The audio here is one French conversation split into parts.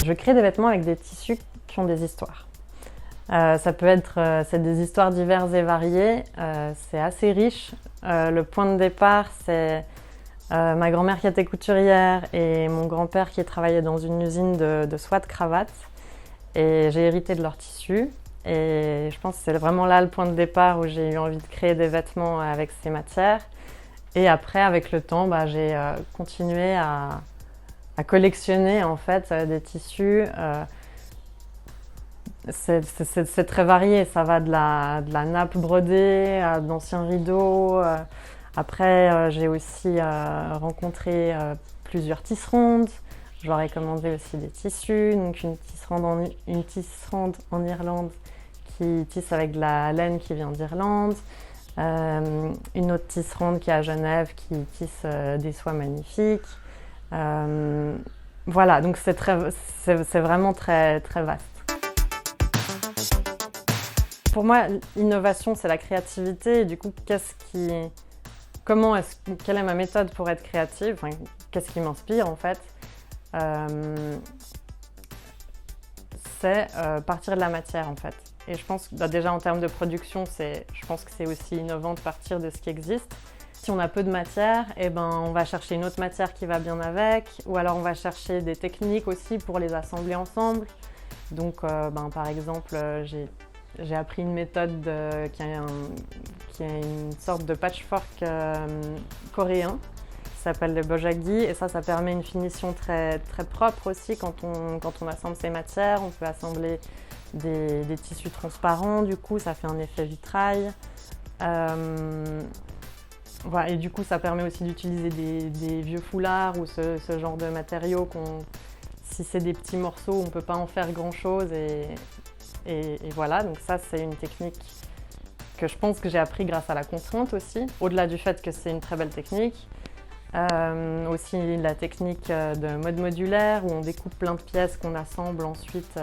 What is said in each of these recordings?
Je crée des vêtements avec des tissus qui ont des histoires. Ça peut être c'est des histoires diverses et variées, c'est assez riche. Le point de départ, c'est ma grand-mère qui était couturière et mon grand-père qui travaillait dans une usine de soie de cravate. Et j'ai hérité de leurs tissus. Et je pense que c'est vraiment là le point de départ où j'ai eu envie de créer des vêtements avec ces matières. Et après, avec le temps, j'ai continué à collectionner en fait des tissus. C'est très varié, ça va de la nappe brodée à d'anciens rideaux. Après, j'ai aussi rencontré plusieurs tisserandes. Je leur ai commandé aussi des tissus, donc une tisserande en Irlande qui tisse avec de la laine qui vient d'Irlande. Une autre tisserande qui est à Genève qui tisse des soies magnifiques. Voilà, donc c'est vraiment très, très vaste. Pour moi, l'innovation, c'est la créativité. Et du coup, quelle est ma méthode pour être créative? Enfin, qu'est-ce qui m'inspire en fait? C'est partir de la matière en fait. Et je pense que déjà en termes de production, je pense que c'est aussi innovant de partir de ce qui existe. Si on a peu de matière, on va chercher une autre matière qui va bien avec, ou alors on va chercher des techniques aussi pour les assembler ensemble. Donc par exemple, j'ai appris une méthode qui est une sorte de patchwork coréen qui s'appelle le bojagi, et ça permet une finition très, très propre aussi quand on assemble ces matières. On peut assembler des tissus transparents, du coup ça fait un effet vitrail. Voilà, et du coup ça permet aussi d'utiliser des vieux foulards ou ce genre de matériaux si c'est des petits morceaux, on ne peut pas en faire grand chose. Et voilà, donc ça c'est une technique que je pense que j'ai appris grâce à la contrainte aussi, au-delà du fait que c'est une très belle technique. Aussi la technique de mode modulaire où on découpe plein de pièces qu'on assemble ensuite.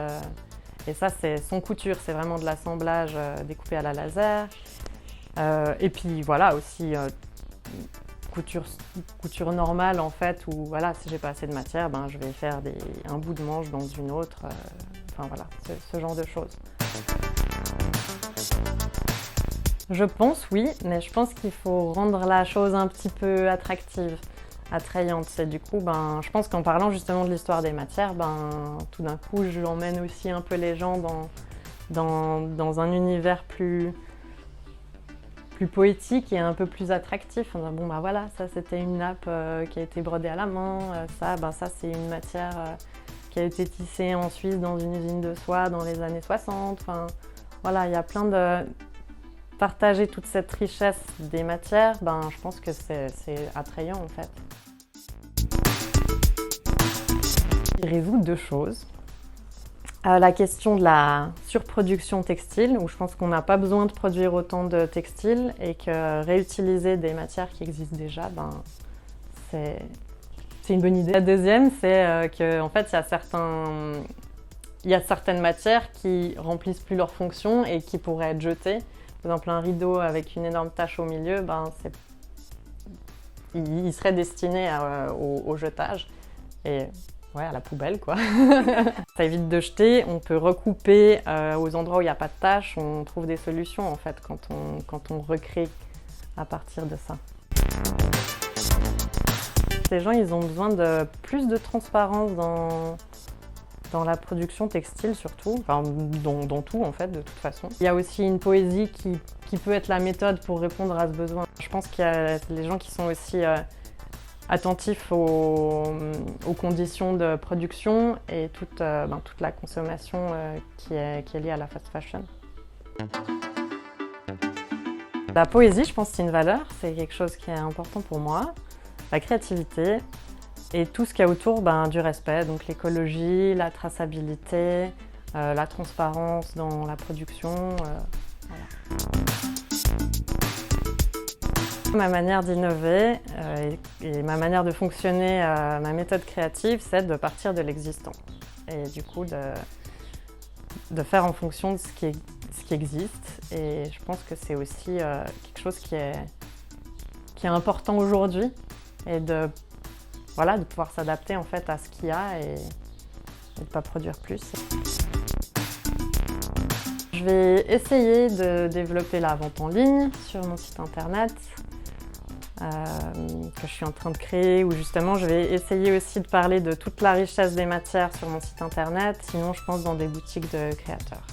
Et ça c'est sans couture, c'est vraiment de l'assemblage découpé à la laser. Et puis voilà aussi couture normale en fait, où voilà, si j'ai pas assez de matière, je vais faire un bout de manche dans une autre. Enfin voilà, ce genre de choses. Je pense oui, mais je pense qu'il faut rendre la chose un petit peu attractive, attrayante. Et du coup, je pense qu'en parlant justement de l'histoire des matières, tout d'un coup, je emmène aussi un peu les gens dans un univers plus poétique et un peu plus attractif. Voilà, ça c'était une nappe qui a été brodée à la main, ça c'est une matière qui a été tissée en Suisse dans une usine de soie dans les années 60. Enfin, voilà, il y a plein de... Partager toute cette richesse des matières, je pense que c'est attrayant en fait. Il résout deux choses. La question de la surproduction textile, où je pense qu'on n'a pas besoin de produire autant de textiles et que réutiliser des matières qui existent déjà, c'est une bonne idée. La deuxième, c'est qu'en fait, il y a certaines matières qui remplissent plus leur fonction et qui pourraient être jetées. Par exemple, un rideau avec une énorme tache au milieu, il serait destiné au jetage. Et ouais, à la poubelle quoi. Ça évite de jeter, on peut recouper aux endroits où il n'y a pas de taches, on trouve des solutions en fait quand on recrée à partir de ça. Les gens, ils ont besoin de plus de transparence dans la production textile surtout, enfin dans tout en fait de toute façon. Il y a aussi une poésie qui peut être la méthode pour répondre à ce besoin. Je pense qu'il y a les gens qui sont aussi attentifs aux conditions de production et toute la consommation qui est liée à la fast fashion. La poésie, je pense que c'est une valeur, c'est quelque chose qui est important pour moi. La créativité et tout ce qu'il y a autour du respect, donc l'écologie, la traçabilité, la transparence dans la production. Voilà. Ma manière d'innover et ma manière de fonctionner, ma méthode créative, c'est de partir de l'existant. Et du coup, de faire en fonction de ce qui existe. Et je pense que c'est aussi quelque chose qui est important aujourd'hui. Et de pouvoir s'adapter en fait à ce qu'il y a et de ne pas produire plus. Je vais essayer de développer la vente en ligne sur mon site internet que je suis en train de créer, où justement je vais essayer aussi de parler de toute la richesse des matières sur mon site internet, sinon je pense dans des boutiques de créateurs.